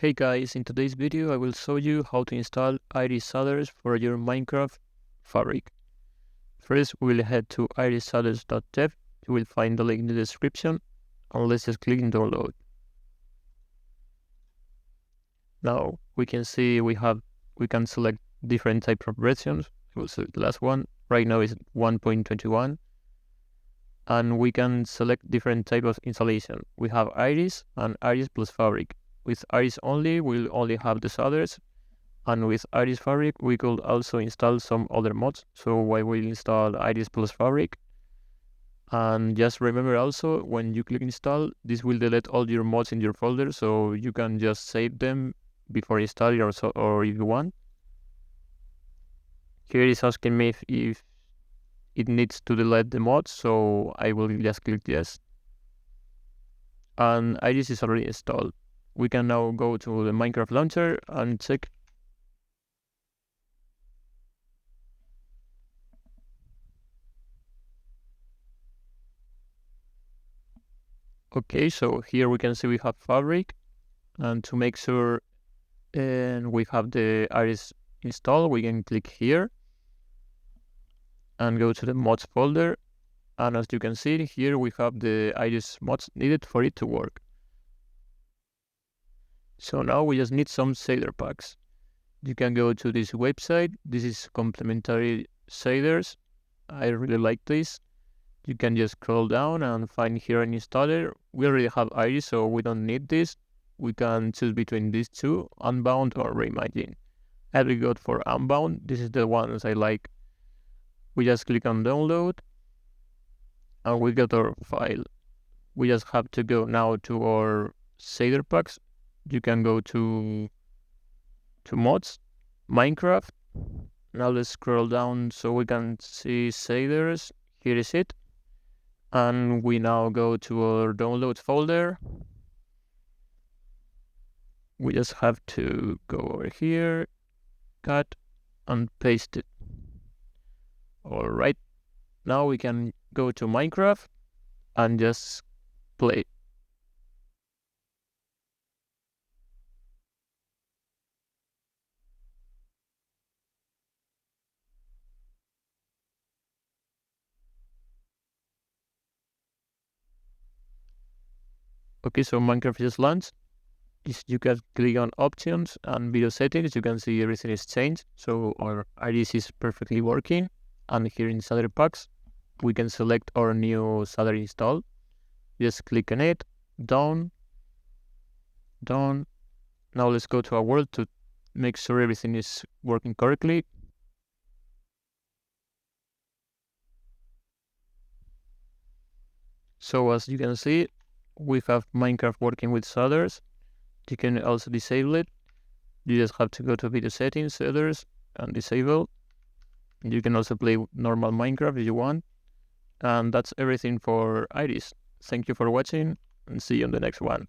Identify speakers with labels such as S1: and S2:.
S1: Hey guys, in today's video I will show you how to install Iris shaders for your Minecraft fabric. First we will head to irisshaders.dev. You will find the link in the description and let's just click in download. Now we can see we can select different types of versions. I will select the last one. Right now is 1.21 and we can select different type of installation. We have Iris and Iris plus Fabric. With Iris only, we'll only have the shaders, and with Iris Fabric, we could also install some other mods. So I will install Iris plus Fabric. And just remember also, when you click install, this will delete all your mods in your folder, so you can just save them before installing or if you want. Here it's asking me if it needs to delete the mods, so I will just click yes. And Iris is already installed. We can now go to the Minecraft launcher and check. Okay, so here we can see we have Fabric, and to make sure we have the Iris installed, we can click here and go to the mods folder. And as you can see here, we have the Iris mods needed for it to work. So now we just need some shader packs. You can go to this website. This is complementary shaders. I really like this. You can just scroll down and find here an installer. We already have Iris, so we don't need this. We can choose between these two, Unbound or Reimagine. I will go for Unbound. This is the ones I like. We just click on download and we get our file. We just have to go now to our shader packs. You can go to mods, Minecraft. Now let's scroll down so we can see shaders. Here is it. And we now go to our downloads folder. We just have to go over here, cut and paste it. All right. Now we can go to Minecraft and just play. Okay, so Minecraft just launched. You can click on options and video settings. You can see everything is changed. So our Iris is perfectly working. And here in shader packs, we can select our new shader install. Just click on it, down. Now let's go to our world to make sure everything is working correctly. So as you can see, we have Minecraft working with shaders. You can also disable it. You just have to go to video settings, shaders, and disable. You can also play normal Minecraft if you want. And that's everything for Iris. Thank you for watching and see you on the next one.